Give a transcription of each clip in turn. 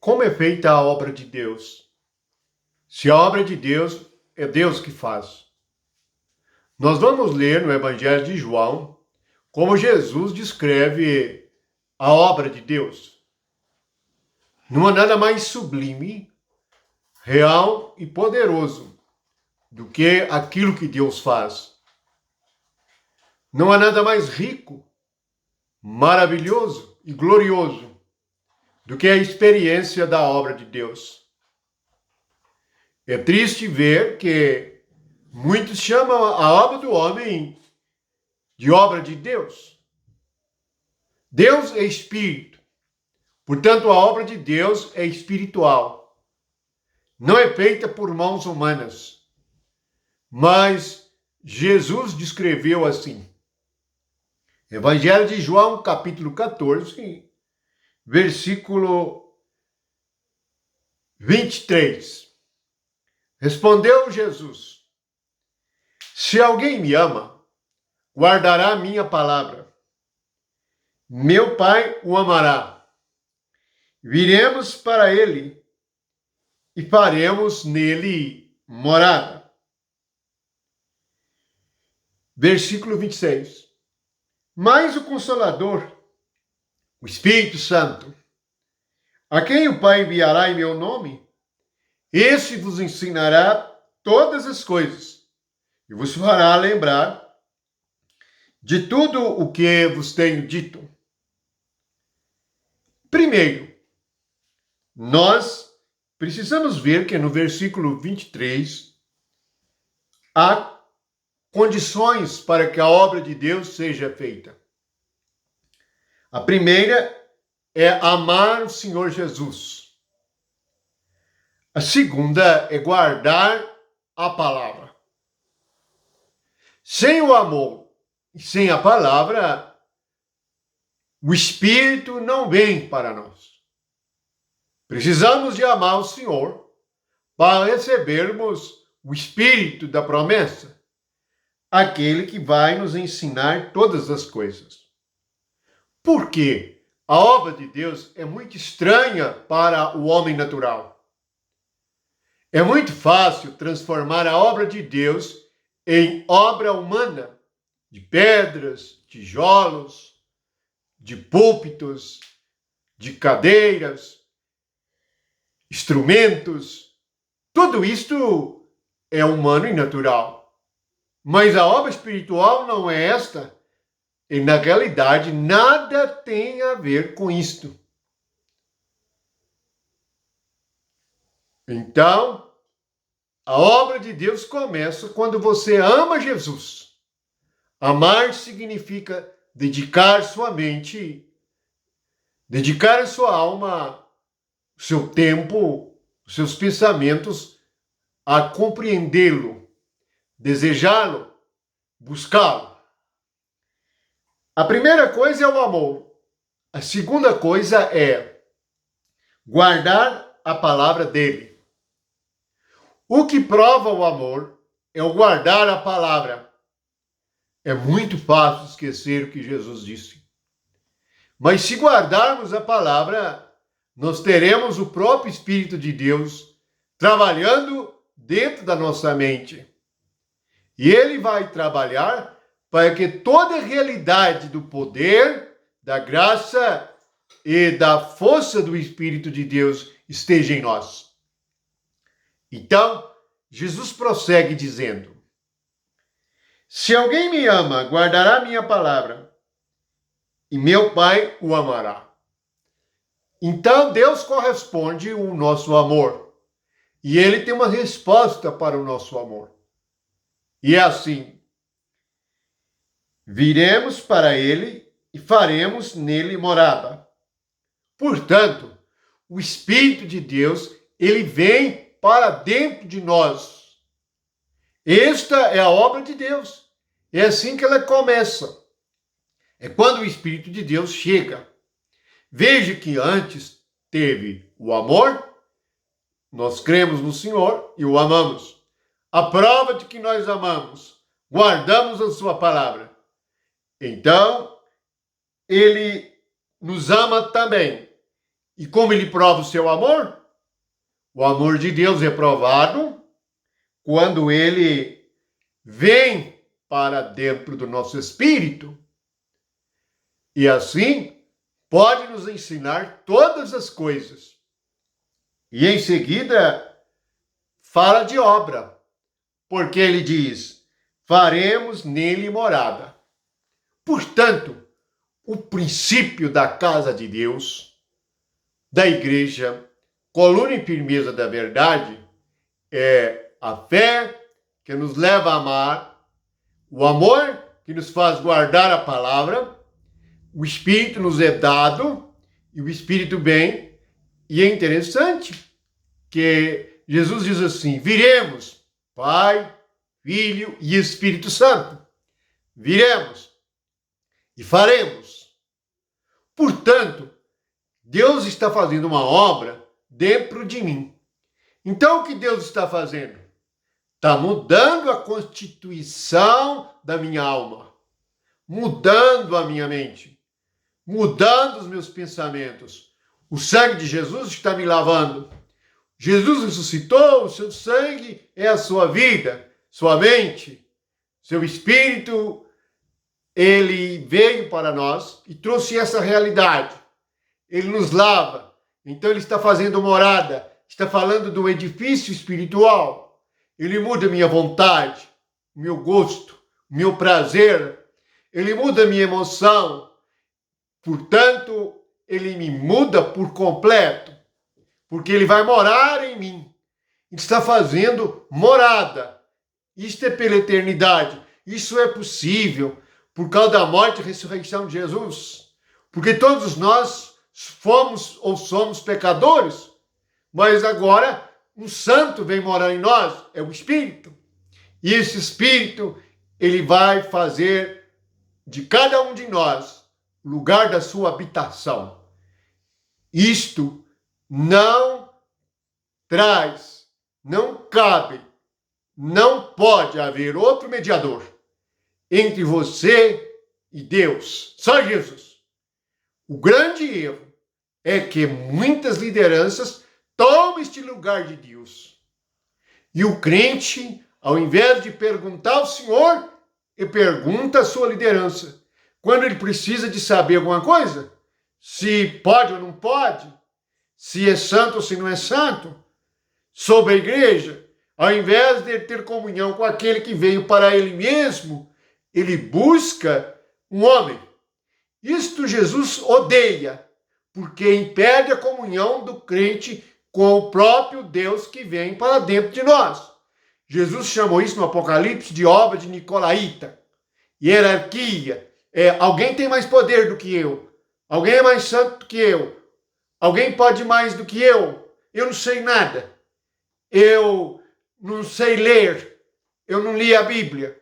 Como é feita a obra de Deus? Se a obra de Deus é Deus que faz. Nós vamos ler no Evangelho de João como Jesus descreve a obra de Deus. Não há nada mais sublime, real e poderoso do que aquilo que Deus faz. Não há nada mais rico, maravilhoso e glorioso do que a experiência da obra de Deus. É triste ver que muitos chamam a obra do homem de obra de Deus. Deus é espírito, portanto a obra de Deus é espiritual. Não é feita por mãos humanas, mas Jesus descreveu assim. Evangelho de João, capítulo 14, versículo 23. Respondeu Jesus: Se alguém me ama, guardará a minha palavra. Meu Pai o amará. Viremos para ele e faremos nele morada. Versículo 26. Mas o Consolador, o Espírito Santo, a quem o Pai enviará em meu nome, esse vos ensinará todas as coisas e vos fará lembrar de tudo o que vos tenho dito. Primeiro, nós precisamos ver que no versículo 23 há condições para que a obra de Deus seja feita. A primeira é amar o Senhor Jesus. A segunda é guardar a palavra. Sem o amor e sem a palavra, o Espírito não vem para nós. Precisamos de amar o Senhor para recebermos o Espírito da promessa, aquele que vai nos ensinar todas as coisas. Por quê? A obra de Deus é muito estranha para o homem natural. É muito fácil transformar a obra de Deus em obra humana, de pedras, tijolos, de púlpitos, de cadeiras, instrumentos. Tudo isto é humano e natural. Mas a obra espiritual não é esta. E na realidade nada tem a ver com isto. Então, a obra de Deus começa quando você ama Jesus. Amar significa dedicar sua mente, dedicar a sua alma, o seu tempo, os seus pensamentos a compreendê-lo, desejá-lo, buscá-lo. A primeira coisa é o amor. A segunda coisa é guardar a palavra dele. O que prova o amor é o guardar a palavra. É muito fácil esquecer o que Jesus disse. Mas se guardarmos a palavra, nós teremos o próprio Espírito de Deus trabalhando dentro da nossa mente. E ele vai trabalhar para que toda a realidade do poder, da graça e da força do Espírito de Deus esteja em nós. Então, Jesus prossegue dizendo: Se alguém me ama, guardará minha palavra, e meu Pai o amará. Então, Deus corresponde ao nosso amor, e ele tem uma resposta para o nosso amor. E é assim: viremos para ele e faremos nele morada. Portanto, o Espírito de Deus, ele vem para dentro de nós. Esta é a obra de Deus. É assim que ela começa. É quando o Espírito de Deus chega. Veja que antes teve o amor, nós cremos no Senhor e o amamos. A prova de que nós amamos, guardamos a sua palavra. Então, ele nos ama também E como ele prova o seu amor? O amor de Deus é provado quando ele vem para dentro do nosso espírito. E assim pode nos ensinar todas as coisas. E em seguida fala de obra, porque ele diz: faremos nele morada. Portanto, o princípio da casa de Deus, da igreja, coluna e firmeza da verdade, é a fé que nos leva a amar, o amor que nos faz guardar a palavra, o Espírito nos é dado e o Espírito vem. E é interessante que Jesus diz assim: viremos, Pai, Filho e Espírito Santo. Viremos e faremos. Portanto, Deus está fazendo uma obra dentro de mim. Então, o que Deus está fazendo? Está mudando a constituição da minha alma, mudando a minha mente, mudando os meus pensamentos. O sangue de Jesus está me lavando. Jesus ressuscitou, o seu sangue é a sua vida, sua mente, seu espírito. Ele veio para nós e trouxe essa realidade. Ele nos lava. Então ele está fazendo morada, está falando do edifício espiritual. Ele muda minha vontade, meu gosto, meu prazer. Ele muda minha emoção. Portanto, ele me muda por completo, porque ele vai morar em mim. Ele está fazendo morada. Isto é pela eternidade. Isso é possível por causa da morte e ressurreição de Jesus. Porque todos nós fomos ou somos pecadores, mas agora um santo vem morar em nós, é o Espírito. E esse Espírito, ele vai fazer de cada um de nós o lugar da sua habitação. Isto não traz, não cabe, não pode haver outro mediador entre você e Deus, só Jesus. O grande erro é que muitas lideranças tomam este lugar de Deus. E o crente, ao invés de perguntar ao Senhor, ele pergunta a sua liderança. Quando ele precisa de saber alguma coisa, se pode ou não pode, se é santo ou se não é santo, sobre a igreja, ao invés de ter comunhão com aquele que veio para ele mesmo, ele busca um homem. Isto Jesus odeia, porque impede a comunhão do crente com o próprio Deus que vem para dentro de nós. Jesus chamou isso no Apocalipse de obra de Nicolaíta. Hierarquia. Alguém tem mais poder do que eu. Alguém é mais santo do que eu. Alguém pode mais do que eu. Eu não sei nada. Eu não sei ler. Eu não li a Bíblia.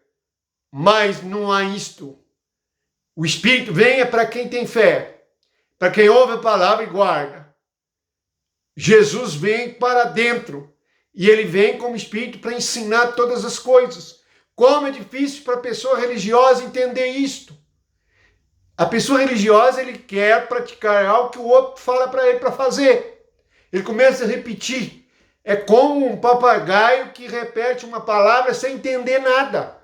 Mas não há isto. O Espírito vem para quem tem fé, para quem ouve a palavra e guarda. Jesus vem para dentro e ele vem como Espírito para ensinar todas as coisas. Como é difícil para a pessoa religiosa entender isto. A pessoa religiosa, ele quer praticar algo que o outro fala para ele para fazer. Ele começa a repetir. É como um papagaio que repete uma palavra sem entender nada.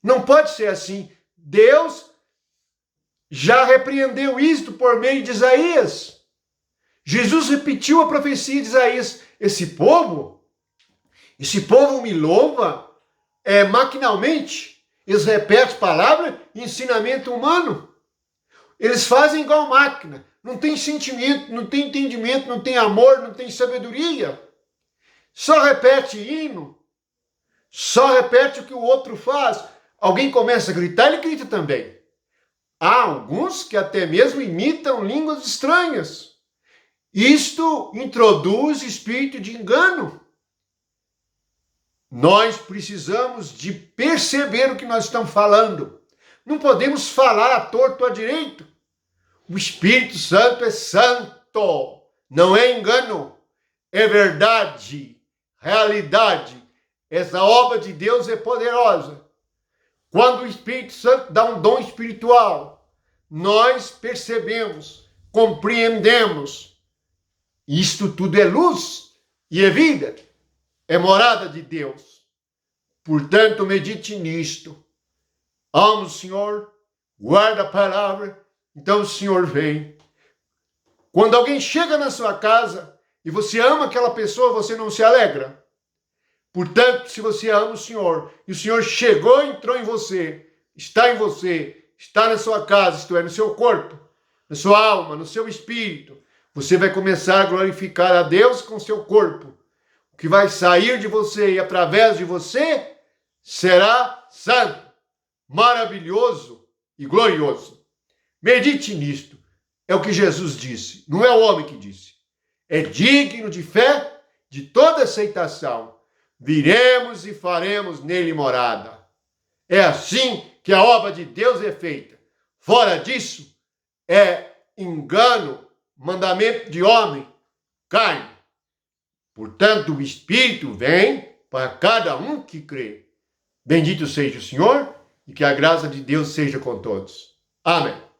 Não pode ser assim. Deus já repreendeu isto por meio de Isaías. Jesus repetiu a profecia de Isaías. Esse povo me louva maquinalmente. Eles repetem palavra e ensinamento humano. Eles fazem igual máquina. Não tem sentimento, não tem entendimento, não tem amor, não tem sabedoria. Só repete hino. Só repete o que o outro faz. Alguém começa a gritar, ele grita também. Há alguns que até mesmo imitam línguas estranhas. Isto introduz espírito de engano. Nós precisamos de perceber o que nós estamos falando. Não podemos falar à torto ou à direito. O Espírito Santo é santo, não é engano, é verdade, realidade. Essa obra de Deus é poderosa. Quando o Espírito Santo dá um dom espiritual, nós percebemos, compreendemos Isto tudo é luz e é vida, é morada de Deus. Portanto, medite nisto. Ama o Senhor, guarda a palavra, então o Senhor vem. Quando alguém chega na sua casa e você ama aquela pessoa, você não se alegra. Portanto, se você ama o Senhor e o Senhor chegou, entrou em você, está na sua casa, isto é, no seu corpo, na sua alma, no seu espírito, você vai começar a glorificar a Deus com seu corpo. O que vai sair de você e através de você será santo, maravilhoso e glorioso. Medite nisto. É o que Jesus disse, não é o homem que disse. É digno de fé, de toda aceitação. Viremos e faremos nele morada. É assim que a obra de Deus é feita. Fora disso, é engano, mandamento de homem, carne. Portanto, o Espírito vem para cada um que crê. Bendito seja o Senhor e que a graça de Deus seja com todos. Amém.